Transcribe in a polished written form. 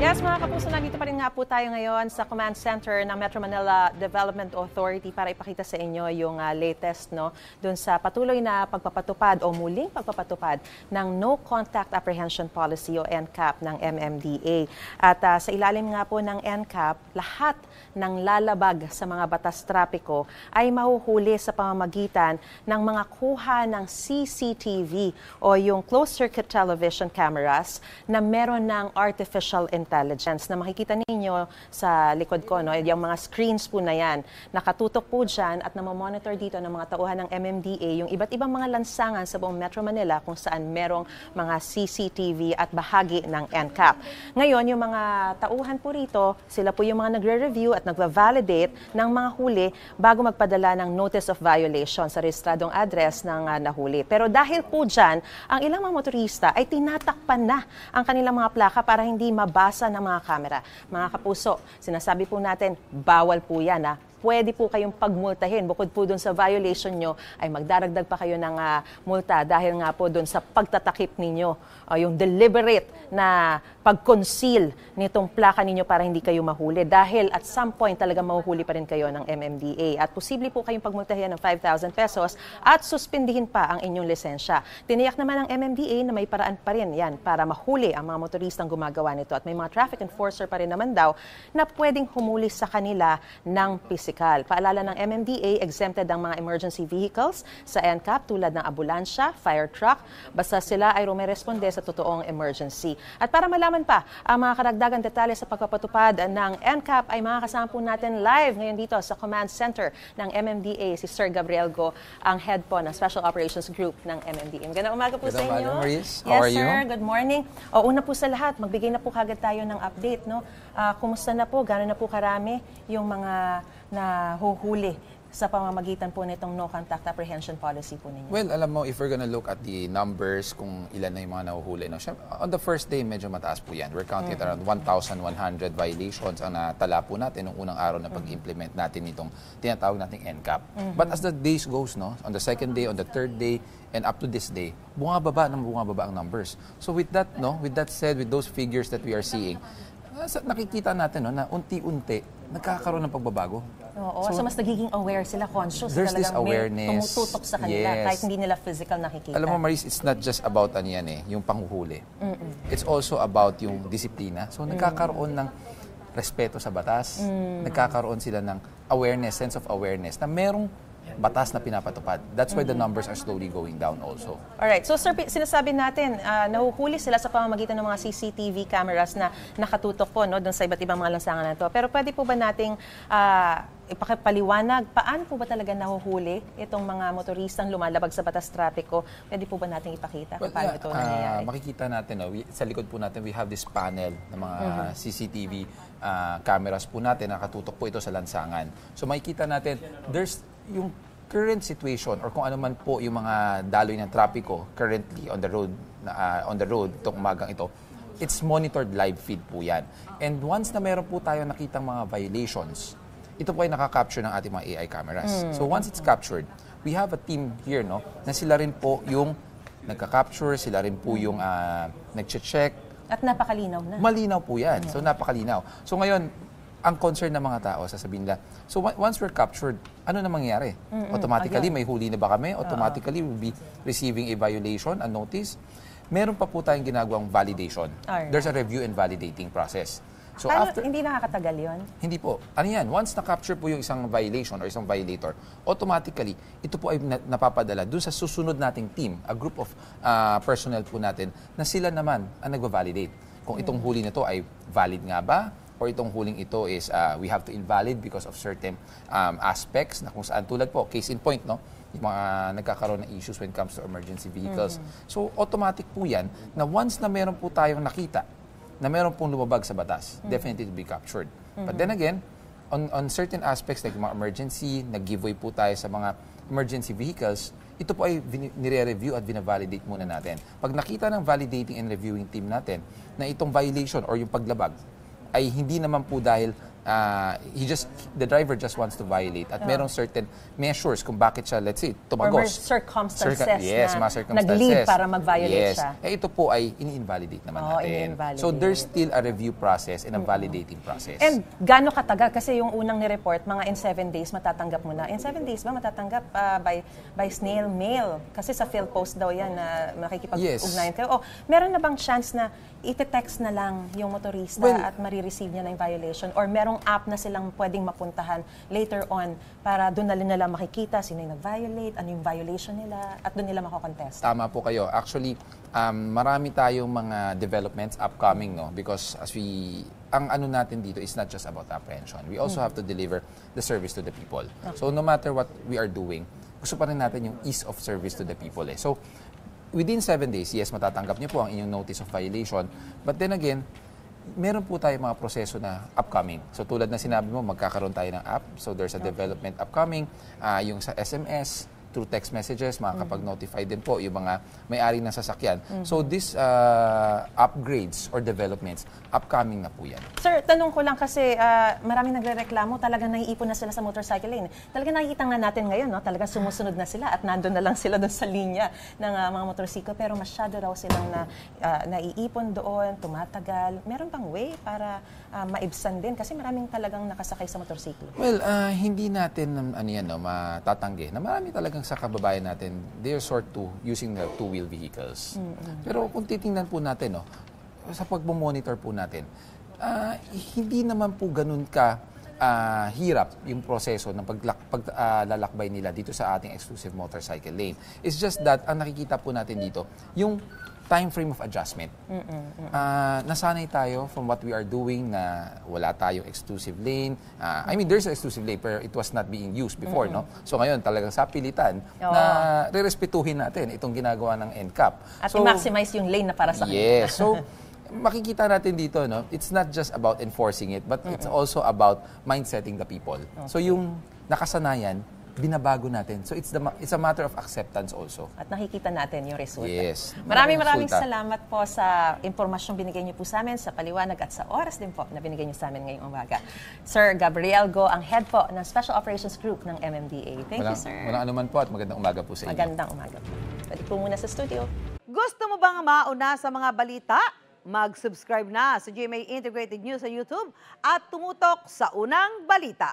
Yes, mga kapuso, nandito pa rin nga po tayo ngayon sa Command Center ng Metro Manila Development Authority para ipakita sa inyo yung latest dun sa patuloy na pagpapatupad o muling pagpapatupad ng No Contact Apprehension Policy o NCAP ng MMDA. At sa ilalim nga po ng NCAP, lahat ng lalabag sa mga batas trapiko ay mahuhuli sa pamamagitan ng mga kuha ng CCTV o yung closed-circuit television cameras na meron ng artificial intelligence na makikita ninyo sa likod ko, yung mga screens po na yan, nakatutok po dyan at namamonitor dito ng mga tauhan ng MMDA yung iba't ibang mga lansangan sa buong Metro Manila kung saan merong mga CCTV at bahagi ng NCAP. Ngayon, yung mga tauhan po rito, sila po yung mga nagre-review at nagva-validate ng mga huli bago magpadala ng notice of violation sa rehistradong address ng nahuli. Pero dahil po dyan, ang ilang mga motorista ay tinatakpan na ang kanilang mga plaka para hindi mabasa ng mga kamera. Mga kapuso, sinasabi po natin, bawal po yan Pwede po kayong pagmultahin. Bukod po dun sa violation nyo, ay magdaragdag pa kayo ng multa dahil nga po dun sa pagtatakip ninyo, yung deliberate na pag-conceal nitong plaka ninyo para hindi kayo mahuli. Dahil at some point talaga mahuhuli pa rin kayo ng MMDA. At posible po kayong pagmultahin ng 5,000 pesos at suspindihin pa ang inyong lisensya. Tiniyak naman ng MMDA na may paraan pa rin yan para mahuli ang mga motoristang gumagawa nito. At may mga traffic enforcer pa rin naman daw na pwedeng humuli sa kanila ng pisikal. Paalala ng MMDA, exempted ang mga emergency vehicles sa NCAP tulad ng ambulansya, fire truck, basta sila ay rumeresponde sa totoong emergency. At para malaman pa ang mga karagdagan detalye sa pagpapatupad ng NCAP ay makakasama po natin live ngayon dito sa Command Center ng MMDA si Sir Gabriel Go, ang head po ng Special Operations Group ng MMDA. Magandang umaga po sa inyo. Maurice. How are you? Yes, sir. Good morning. Una po sa lahat, magbigay na po kagad tayo ng update. Kumusta na po? Gano'n na po karami yung mga nahuhuli sa pamamagitan po nitong No Contact Apprehension Policy po ninyo? Well, alam mo, if we're gonna look at the numbers, kung ilan na yung mga nahuhuli, on the first day, medyo mataas po yan. We're counting at around 1,100 violations ang natala po natin nung unang araw na pag-implement natin itong tinatawag nating NCAP. But as the days goes, on the second day, on the third day, and up to this day, bumababa ang numbers. So with that, with that said, with those figures that we are seeing, nakikita natin na unti-unti nagkakaroon ng pagbabago. Oo, so mas nagiging aware sila, conscious. There's this awareness. Tumututok sa kanila kahit hindi nila physical nakikita. Alam mo, Maris, it's not just about yung panghuhuli. It's also about yung disiplina. So nagkakaroon ng respeto sa batas, nagkakaroon sila ng awareness, sense of awareness na merong batas na pinapatupad. That's why the numbers are slowly going down also. Alright. So sir, sinasabi natin, nahuhuli sila sa pamamagitan ng mga CCTV cameras na nakatutok po doon sa iba't ibang mga lansangan na ito. Pero pwede po ba nating ipakipaliwanag, paano po ba talaga nahuhuli itong mga motoristang lumalabag sa batas trapiko? Pwede po ba nating ipakita kung paano ito nangyayari? Makikita natin, sa likod po natin, we have this panel ng mga CCTV cameras po natin, nakatutok po ito sa lansangan. So makikita natin, there's yung current situation or kung ano man po yung mga daloy ng trapiko currently on the road itong umagang ito, it's monitored live feed po yan. And once na meron po tayo nakitang mga violations, ito po ay nakaka-capture ng ating mga AI cameras. So once it's captured, we have a team here na sila rin po yung nagka-capture, sila rin po yung nag-check. At napakalinaw na. Malinaw po yan. So napakalinaw. So ngayon, ang concern ng mga tao, sasabihin nila, so once we're captured, ano na mangyayari? Automatically, may huli na ba kami? Automatically, we'll be receiving a violation, a notice. Meron pa po tayong ginagawang validation. There's a review and validating process. So hindi nakakatagal yun? Hindi po. Ano yan? Once na-capture po yung isang violation or isang violator, automatically, ito po ay napapadala dun sa susunod nating team, a group of personnel po natin, na sila naman ang nagva-validate. Kung itong huli na to ay valid nga ba? Or itong huling ito is we have to invalid because of certain aspects na kung saan tulad po, case in point, yung mga nagkakaroon ng issues when it comes to emergency vehicles. So automatic po yan na once na meron po tayong nakita na meron pong lumabag sa batas, definitely to be captured. But then again, on certain aspects like mga emergency, nag-giveaway po tayo sa mga emergency vehicles, ito po ay nire-review at binavalidate muna natin. Pag nakita ng validating and reviewing team natin na itong violation or yung paglabag ay hindi naman po dahil the driver just wants to violate at merong certain measures kung bakit siya, let's say, Or tumagos. circumstances Yes, na mga circumstances. nag-lead para mag-violate Yes. siya. Ito po ay ini-invalidate naman natin. ini-invalidate. So there's still a review process and a validating process. And gaano katagal? Kasi yung unang ni-report, mga in 7 days, matatanggap mo na. In 7 days ba matatanggap by snail mail? Kasi sa PhilPost daw yan na makikipag-ugnayan kayo. O, meron na bang chance na ite-text na lang yung motorista at marireceive niya na yung violation? Or merong app na silang pwedeng mapuntahan later on para doon na nila makikita sino yung nag-violate, ano yung violation nila, at doon nila makocontest? Tama po kayo. Actually, marami tayong mga developments upcoming, no? Because ang ano natin dito is not just about apprehension. We also have to deliver the service to the people. So no matter what we are doing, gusto pa rin natin yung ease of service to the people. So within 7 days, yes, matatanggap niyo po ang inyong notice of violation. But then again, meron po tayo mga proseso na upcoming. So tulad na sinabi mo, magkakaroon tayo ng app. So there's a development upcoming. Yung sa SMS, through text messages, makakapag-notify din po yung mga may-ari ng sasakyan. So these upgrades or developments, upcoming na po yan. Sir, tanong ko lang kasi maraming nagrereklamo, talagang naiipon na sila sa motorcycle lane. Talagang nakikita nga natin ngayon, no? Talagang sumusunod na sila at nandun na lang sila doon sa linya ng mga motorsiklo. Pero masyado raw silang naiipon doon, tumatagal. Meron bang way para maibsan din? Kasi maraming talagang nakasakay sa motorsiklo. Well, hindi natin matatanggi na marami talagang sa kababayan natin, they resort to using the two-wheel vehicles. Pero kung titingnan po natin, sa pagmamonitor po natin, hindi naman po ganun ka hirap yung proseso ng paglalakbay nila dito sa ating exclusive motorcycle lane. It's just that, ang nakikita po natin dito, yung time frame of adjustment. Nasanay tayo from what we are doing na wala tayong exclusive lane. I mean, there's an exclusive lane pero it was not being used before, no? So ngayon, talagang sa pilitan na re-respetuhin natin itong ginagawa ng NCAP. At i-maximize yung lane na para sa kanila. Yes. So, makikita natin dito, no? It's not just about enforcing it, but it's also about mindsetting the people. So yung nakasanayan, binabago natin. So it's a matter of acceptance also. At nakikita natin yung resulta. Yes. Maraming salamat po sa impormasyong binigay niyo po sa amin, sa paliwanag at sa oras din po na binigay niyo sa amin ngayong umaga. Sir Gabriel Go, ang head po ng Special Operations Group ng MMDA. Thank you, sir. Walang anuman po at magandang umaga po sa inyo. Magandang umaga po. Balik po muna sa studio. Gusto mo bang mauna sa mga balita? Mag-subscribe na sa GMA Integrated News sa YouTube at tumutok sa unang balita.